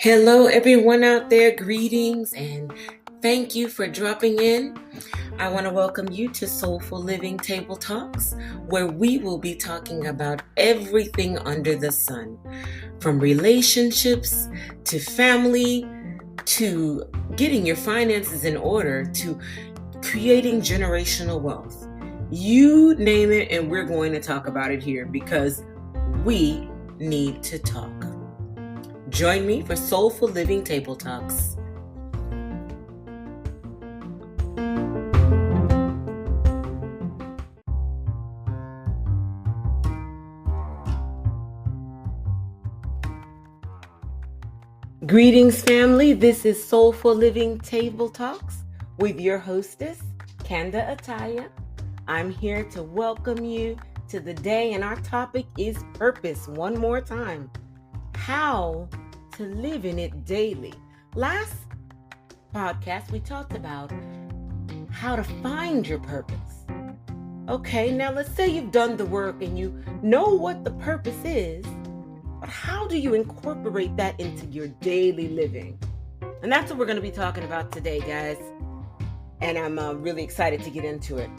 Hello, everyone out there. Greetings and thank you for dropping in. I want to welcome you to Soulful Living Table Talks, where we will be talking about everything under the sun, from relationships to family to getting your finances in order to creating generational wealth. You name it, and we're going to talk about it here because we need to talk. Join me for Soulful Living Table Talks. Greetings, family. This is Soulful Living Table Talks with your hostess, Canda Atiyah. I'm here to welcome you to the day, and our topic is purpose. One more time. How to live in it daily. Last podcast, we talked about how to find your purpose. Okay, now let's say you've done the work and you know what the purpose is, but how do you incorporate that into your daily living? And that's what we're going to be talking about today, guys. And I'm really excited to get into it.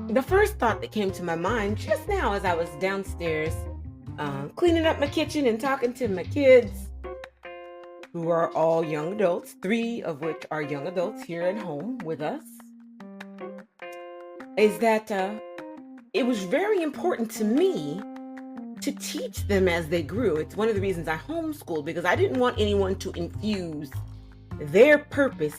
The first thought that came to my mind just now as I was downstairs cleaning up my kitchen and talking to my kids, who are all young adults, 3 of which are young adults here at home with us, is that it was very important to me to teach them as they grew. It's one of the reasons I homeschooled, because I didn't want anyone to infuse their purpose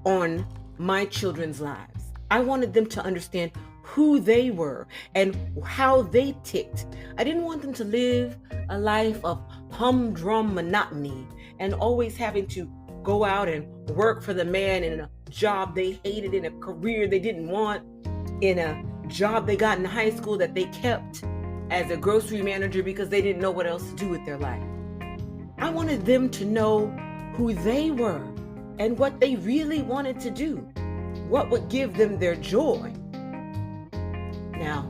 on my children's lives. I wanted them to understand who they were and how they ticked. I didn't want them to live a life of humdrum monotony and always having to go out and work for the man in a job they hated, in a career they didn't want, in a job they got in high school that they kept as a grocery manager because they didn't know what else to do with their life. I wanted them to know who they were and what they really wanted to do, what would give them their joy. Now,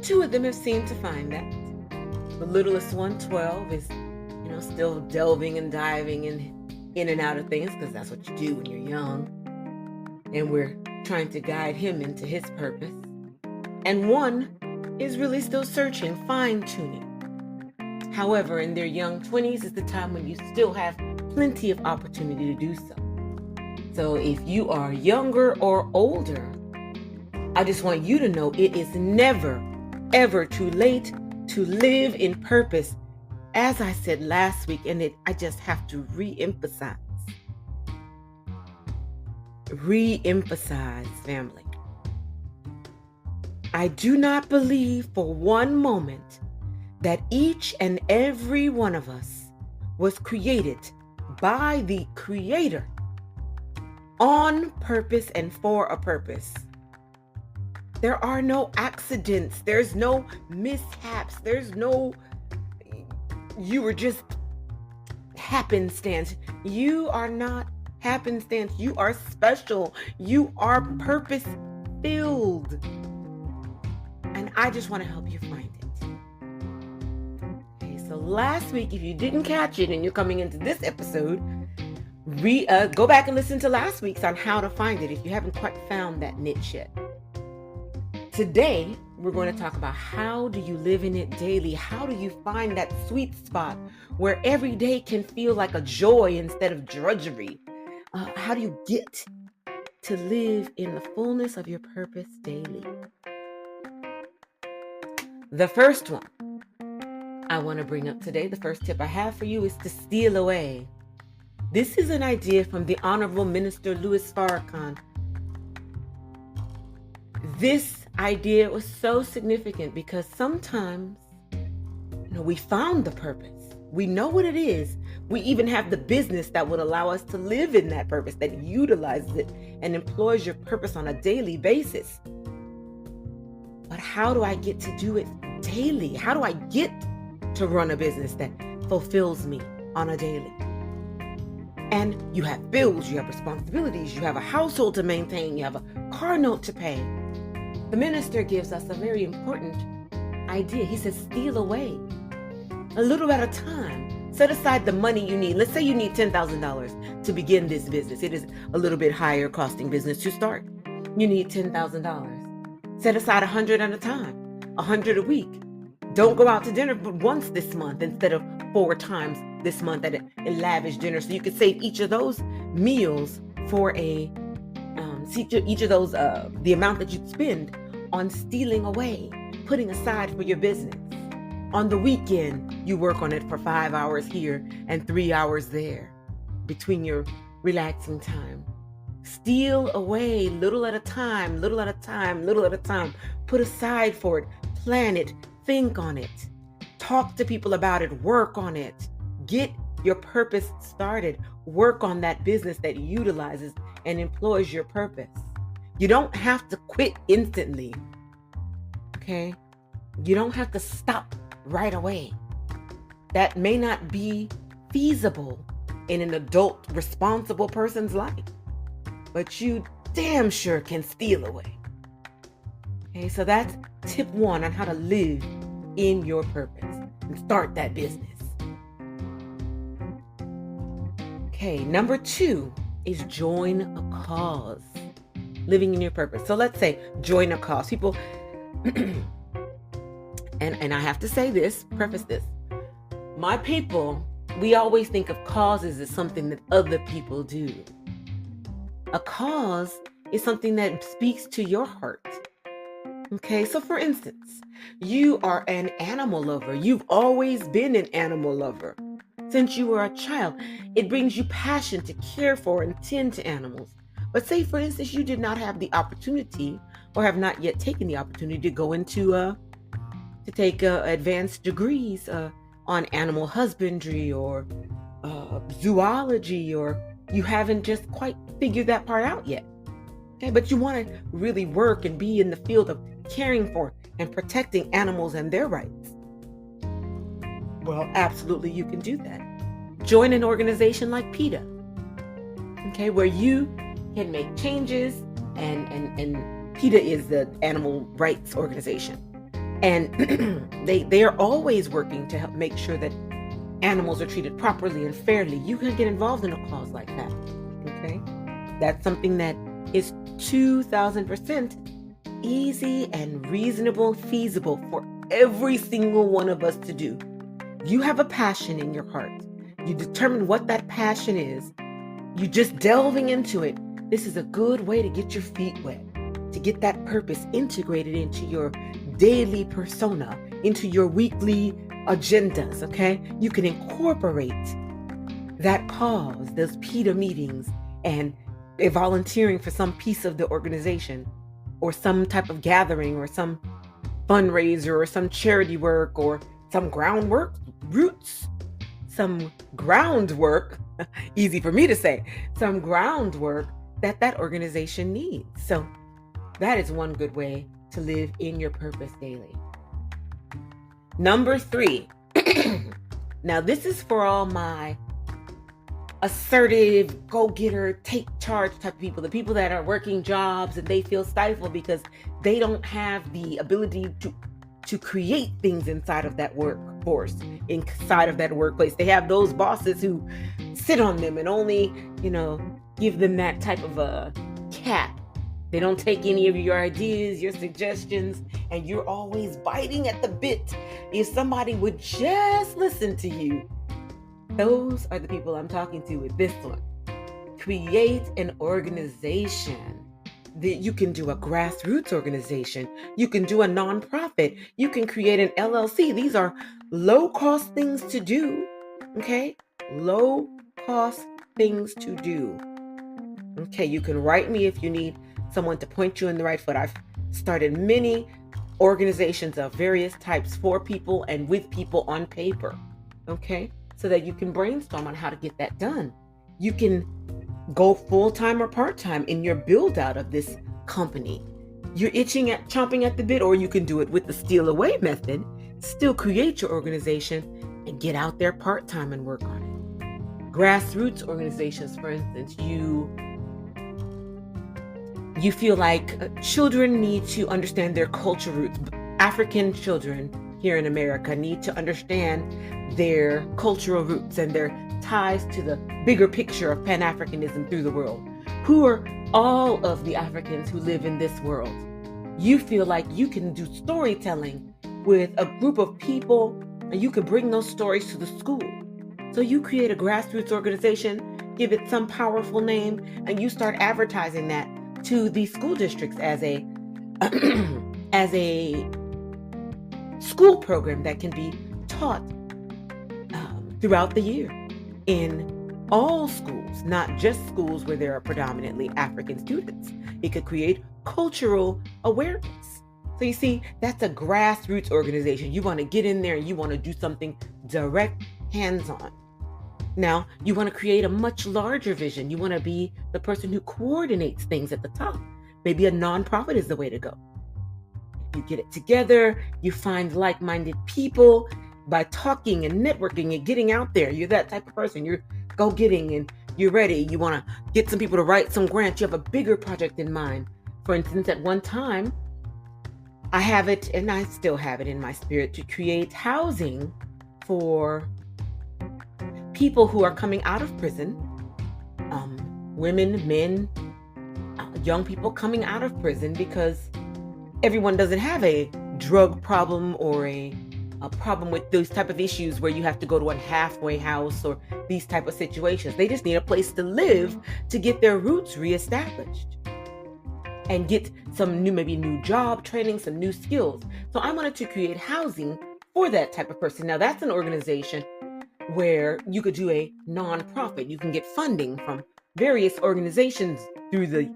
2 of them have seemed to find that. The littlest one, 12, is, still delving and diving in and out of things, because that's what you do when you're young. And we're trying to guide him into his purpose. And 1 is really still searching, fine-tuning. However, in their young 20s is the time when you still have plenty of opportunity to do so. So if you are younger or older, I just want you to know it is never, ever too late to live in purpose. As I said last week, and I just have to re-emphasize, family. I do not believe for one moment that each and every one of us was created by the Creator on purpose and for a purpose. There are no accidents. There's no mishaps. There's no, you were just happenstance. You are not happenstance. You are special. You are purpose-filled. And I just want to help you find it. Okay, so last week, if you didn't catch it and you're coming into this episode, go back and listen to last week's on how to find it if you haven't quite found that niche yet. Today, we're going to talk about how do you live in it daily? How do you find that sweet spot where every day can feel like a joy instead of drudgery? How do you get to live in the fullness of your purpose daily? The first one I want to bring up today, the first tip I have for you, is to steal away. This is an idea from the Honorable Minister Louis Farrakhan. This idea was so significant because sometimes, we found the purpose. We know what it is. We even have the business that would allow us to live in that purpose, that utilizes it and employs your purpose on a daily basis. But how do I get to do it daily? How do I get to run a business that fulfills me on a daily? And you have bills, you have responsibilities, you have a household to maintain, you have a car note to pay. The minister gives us a very important idea. He says, steal away a little at a time. Set aside the money you need. Let's say you need $10,000 to begin this business. It is a little bit higher costing business to start. You need $10,000. Set aside 100 at a time, 100 a week. Don't go out to dinner but once this month instead of 4 times this month at a lavish dinner. So you could save each of those meals for each of those, the amount that you'd spend on stealing away, putting aside for your business. On the weekend, you work on it for 5 hours here and 3 hours there between your relaxing time. Steal away little at a time, little at a time, little at a time. Put aside for it, plan it, think on it, talk to people about it, work on it. Get your purpose started. Work on that business that utilizes and employs your purpose. You don't have to quit instantly, okay? You don't have to stop right away. That may not be feasible in an adult, responsible person's life, but you damn sure can steal away. Okay, so that's tip 1 on how to live in your purpose and start that business. Okay, number 2 is join a cause. Living in your purpose. So let's say join a cause. People, and I have to say this, preface this. My people, we always think of causes as something that other people do. A cause is something that speaks to your heart. Okay, so for instance, you are an animal lover. You've always been an animal lover. Since you were a child, it brings you passion to care for and tend to animals. But say, for instance, you did not have the opportunity or have not yet taken the opportunity to go into, to take advanced degrees on animal husbandry or zoology, or you haven't just quite figured that part out yet. Okay, but you want to really work and be in the field of caring for and protecting animals and their rights. Well, absolutely, you can do that. Join an organization like PETA, okay, where you can make changes, and PETA is the animal rights organization, and they are always working to help make sure that animals are treated properly and fairly. You can get involved in a cause like that. Okay, that's something that is 2,000% easy and reasonable, feasible for every single one of us to do. You have a passion in your heart. You determine what that passion is. You just delving into it. This is a good way to get your feet wet, to get that purpose integrated into your daily persona, into your weekly agendas, okay? You can incorporate that cause, those PETA meetings, and volunteering for some piece of the organization, or some type of gathering, or some fundraiser, or some charity work, or some groundwork, easy for me to say, some groundwork that organization needs. So that is one good way to live in your purpose daily. Number 3. Now this is for all my assertive, go-getter, take charge type of people, the people that are working jobs and they feel stifled because they don't have the ability to create things inside of that workforce, inside of that workplace. They have those bosses who sit on them and only, give them that type of a cap. They don't take any of your ideas, your suggestions, and you're always biting at the bit. If somebody would just listen to you, those are the people I'm talking to with this one. Create an organization. You can do a grassroots organization. You can do a nonprofit. You can create an LLC. These are low-cost things to do, okay? Low-cost things to do. Okay, you can write me if you need someone to point you in the right foot. I've started many organizations of various types for people and with people on paper, okay? So that you can brainstorm on how to get that done. You can go full-time or part-time in your build-out of this company. You're chomping at the bit, or you can do it with the steal away method, still create your organization and get out there part-time and work on it. Grassroots organizations, for instance, you feel like children need to understand their culture roots. African children here in America need to understand their cultural roots and their ties to the bigger picture of Pan-Africanism through the world. Who are all of the Africans who live in this world? You feel like you can do storytelling with a group of people and you can bring those stories to the school. So you create a grassroots organization, give it some powerful name, and you start advertising that to the school districts as a as a school program that can be taught throughout the year in all schools, not just schools where there are predominantly African students. It could create cultural awareness. So you see, that's a grassroots organization. You want to get in there and you want to do something direct, hands-on. Now, you want to create a much larger vision. You want to be the person who coordinates things at the top. Maybe a nonprofit is the way to go. You get it together, you find like-minded people by talking and networking and getting out there. You're that type of person. You're go-getting and you're ready. You want to get some people to write some grants. You have a bigger project in mind. For instance, at one time, I have it, and I still have it in my spirit, to create housing for people who are coming out of prison, women, men, young people coming out of prison, because everyone doesn't have a drug problem or a problem with those type of issues where you have to go to a halfway house or these type of situations. They just need a place to live to get their roots reestablished and get some maybe new job training, some new skills. So I wanted to create housing for that type of person. Now that's an organization where you could do a nonprofit. You can get funding from various organizations through the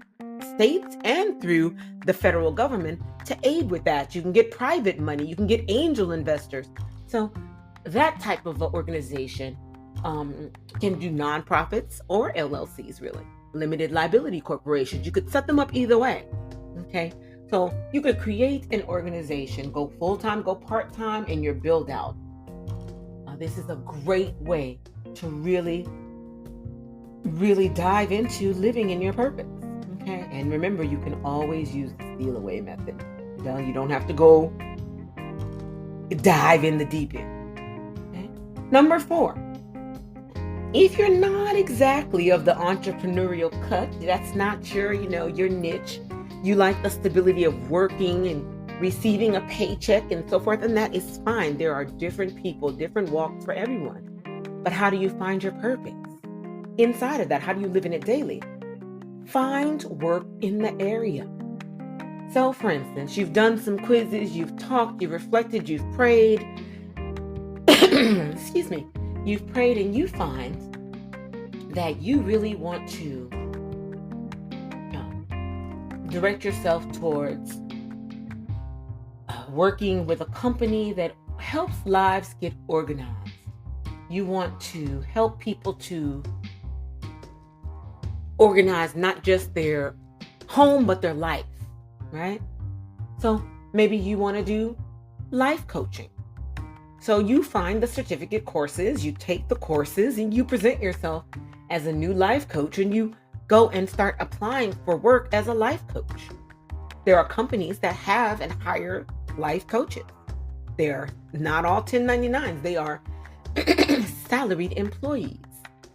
states and through the federal government to aid with that. You can get private money. You can get angel investors. So that type of organization can do nonprofits or LLCs, really. Limited liability corporations. You could set them up either way. Okay. So you could create an organization, go full-time, go part-time in your build out. This is a great way to really, really dive into living in your purpose. Okay. And remember, you can always use the steal away method. You don't have to go dive in the deep end. Okay? Number 4. If you're not exactly of the entrepreneurial cut, that's not your niche. You like the stability of working and receiving a paycheck and so forth, and that is fine. There are different people, different walks for everyone. But how do you find your purpose? Inside of that, how do you live in it daily? Find work in the area. So, for instance, you've done some quizzes, you've talked, you've reflected, you've prayed. Excuse me. You've prayed and you find that you really want to direct yourself towards working with a company that helps lives get organized. You want to help people to organize not just their home, but their life, right? So maybe you want to do life coaching. So you find the certificate courses, you take the courses, and you present yourself as a new life coach, and you go and start applying for work as a life coach. There are companies that have and hire life coaches. They're not all 1099s. They are salaried employees.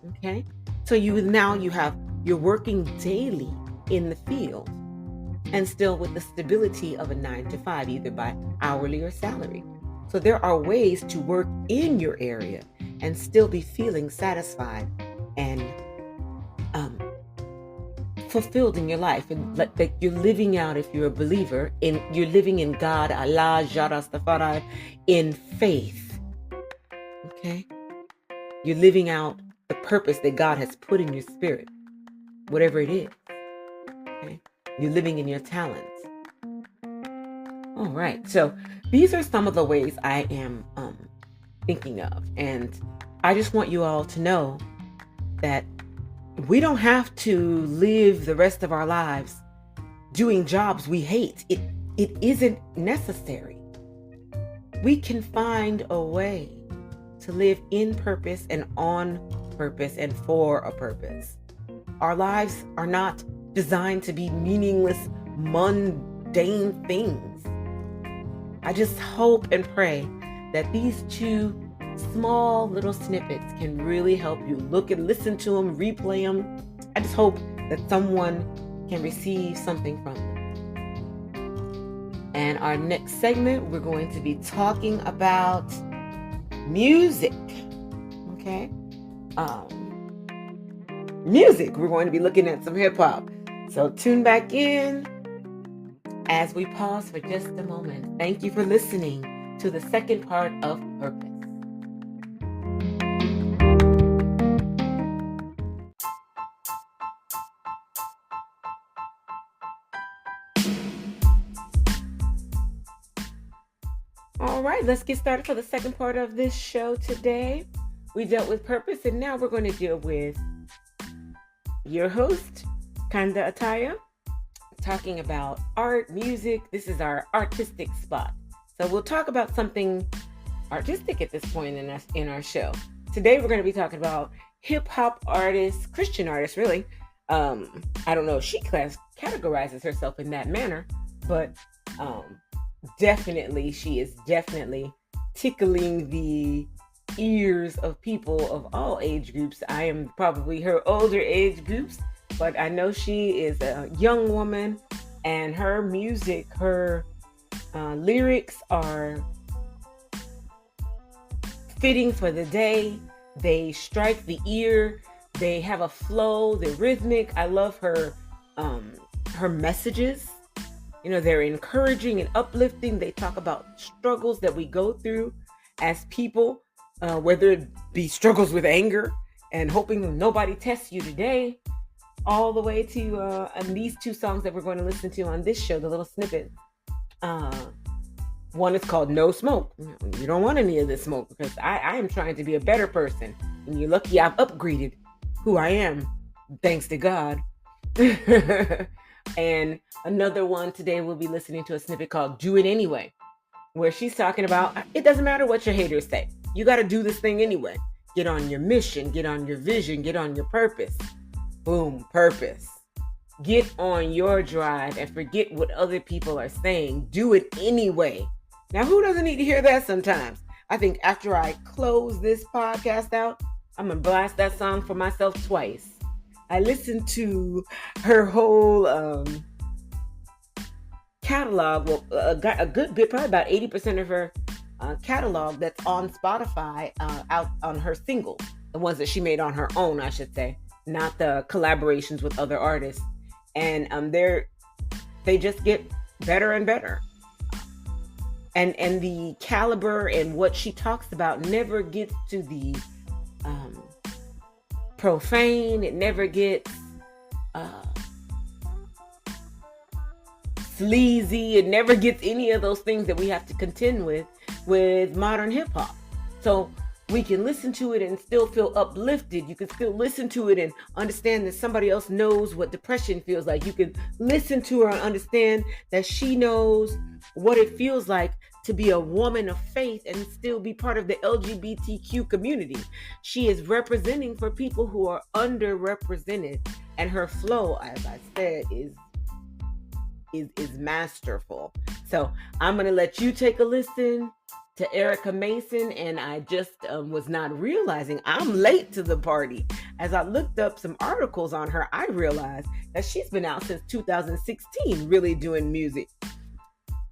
Okay. So you're working daily in the field and still with the stability of a 9-to-5, either by hourly or salary. So there are ways to work in your area and still be feeling satisfied and fulfilled in your life, and that you're living out, if you're a believer, you're living in God, Allah, Jah Rastafari, in faith. Okay? You're living out the purpose that God has put in your spirit, whatever it is. Okay? You're living in your talents. All right. So these are some of the ways I am thinking of, and I just want you all to know that we don't have to live the rest of our lives doing jobs we hate. It isn't necessary. We can find a way to live in purpose and on purpose and for a purpose. Our lives are not designed to be meaningless, mundane things. I just hope and pray that these two small little snippets can really help you look and listen to them, replay them. I just hope that someone can receive something from them. And our next segment, we're going to be talking about music. Okay? Music. We're going to be looking at some hip hop. So tune back in as we pause for just a moment. Thank you for listening to the second part of Purpose. All right, let's get started for the second part of this show today. We dealt with purpose, and now we're going to deal with your host, Canda Atiyah, talking about art, music. This is our artistic spot. So we'll talk about something artistic at this point in our show. Today we're going to be talking about hip-hop artists, Christian artists, really. I don't know if she categorizes herself in that manner, but she is definitely tickling the ears of people of all age groups. I am probably her older age groups, but I know she is a young woman, and her music, her lyrics are fitting for the day. They strike the ear. They have a flow. They're rhythmic. I love her messages. You know, they're encouraging and uplifting. They talk about struggles that we go through as people, whether it be struggles with anger and hoping that nobody tests you today, all the way to these two songs that we're going to listen to on this show, the little snippet. One is called No Smoke. You don't want any of this smoke, because I am trying to be a better person. And you're lucky I've upgraded who I am, thanks to God. And another one today, we'll be listening to a snippet called Do It Anyway, where she's talking about, it doesn't matter what your haters say. You got to do this thing anyway. Get on your mission, get on your vision, get on your purpose. Boom, purpose. Get on your drive and forget what other people are saying. Do it anyway. Now, who doesn't need to hear that sometimes? I think after I close this podcast out, I'm going to blast that song for myself twice. I listened to her whole catalog, a good bit, probably about 80% of her catalog that's on Spotify, out on her singles, the ones that she made on her own, I should say, not the collaborations with other artists. And they just get better and better. And the caliber and what she talks about never gets to the profane. It never gets sleazy. It never gets any of those things that we have to contend with modern hip hop. So we can listen to it and still feel uplifted. You can still listen to it and understand that somebody else knows what depression feels like. You can listen to her and understand that she knows what it feels like to be a woman of faith and still be part of the LGBTQ community. She is representing for people who are underrepresented, and her flow, as I said, is masterful. So I'm going to let you take a listen to Erica Mason, and I just was not realizing I'm late to the party. As I looked up some articles on her, I realized that she's been out since 2016 really doing music.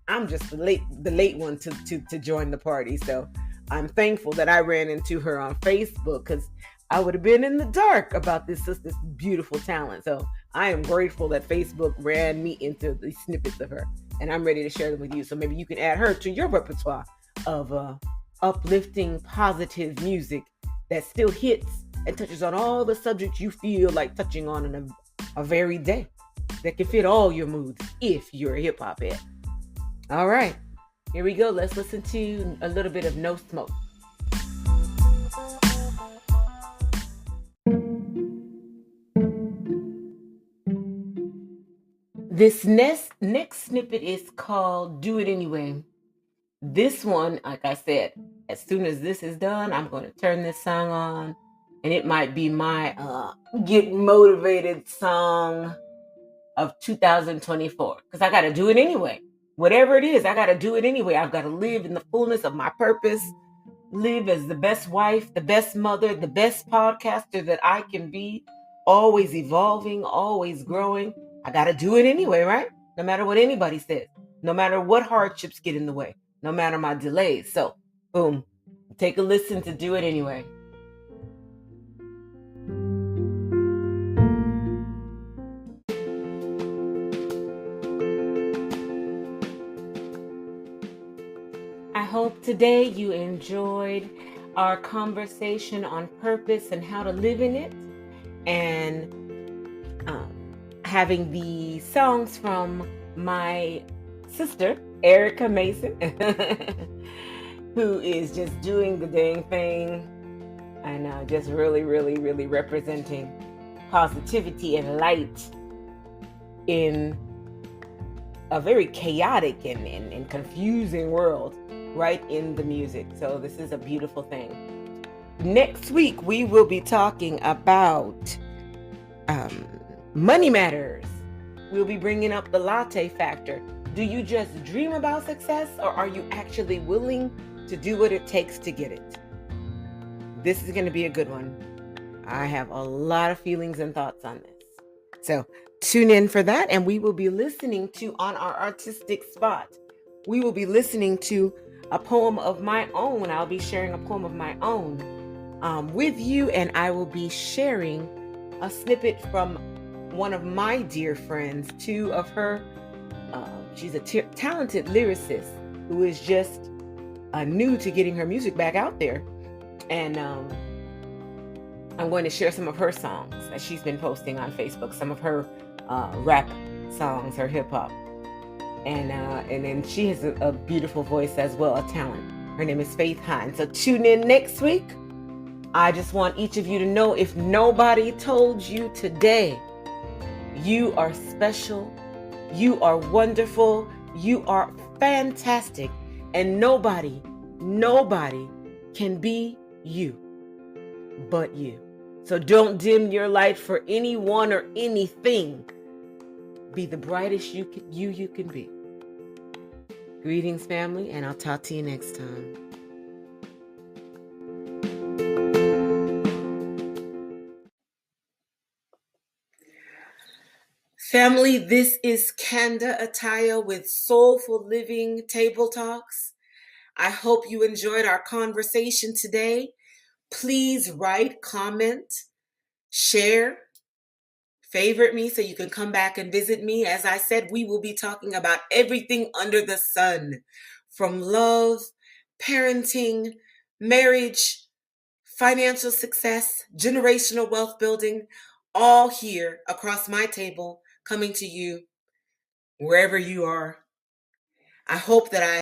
I'm just the late one to join the party. So I'm thankful that I ran into her on Facebook, because I would have been in the dark about this sister's beautiful talent. So I am grateful that Facebook ran me into these snippets of her, and I'm ready to share them with you. So maybe you can add her to your repertoire of uplifting, positive music that still hits and touches on all the subjects you feel like touching on in a very day, that can fit all your moods if you're a hip hop head. All right, here we go. Let's listen to a little bit of No Smoke. This next snippet is called Do It Anyway. This one, like I said, as soon as this is done, I'm going to turn this song on, and it might be my get motivated song of 2024, because I got to do it anyway. whatever it is, I got to do it anyway. I've got to live in the fullness of my purpose, live as the best wife, the best mother, the best podcaster that I can be, always evolving, always growing. I got to do it anyway, right? No matter what anybody says, no matter what hardships get in the way, no matter my delays. So, boom, take a listen to Do It Anyway. I hope today you enjoyed our conversation on purpose and how to live in it, and having the songs from my sister, Erica Mason, who is just doing the dang thing and just really, really, really representing positivity and light in a very chaotic and confusing world, right in the music. So this is a beautiful thing. Next week, we will be talking about money matters. We'll be bringing up the latte factor. Do you just dream about success, or are you actually willing to do what it takes to get it? This is going to be a good one. I have a lot of feelings and thoughts on this. So tune in for that, and we will be listening to, on our artistic spot, we will be listening to a poem of my own. I'll be sharing a poem of my own with you, and I will be sharing a snippet from one of my dear friends, two of her. She's a talented lyricist who is just new to getting her music back out there. And I'm going to share some of her songs that she's been posting on Facebook, some of her rap songs, her hip hop. And then she has a beautiful voice as well, a talent. Her name is Faith Hines. So tune in next week. I just want each of you to know, if nobody told you today, you are special, you are wonderful, you are fantastic, and nobody can be you but you. So don't dim your light for anyone or anything. Be the brightest you can be. Greetings, family, and I'll talk to you next time. Family, this is Canda Atiyah with Soulful Living Table Talks. I hope you enjoyed our conversation today. Please write, comment, share, favorite me so you can come back and visit me. As I said, we will be talking about everything under the sun, from love, parenting, marriage, financial success, generational wealth building, all here across my table, coming to you wherever you are. I hope that I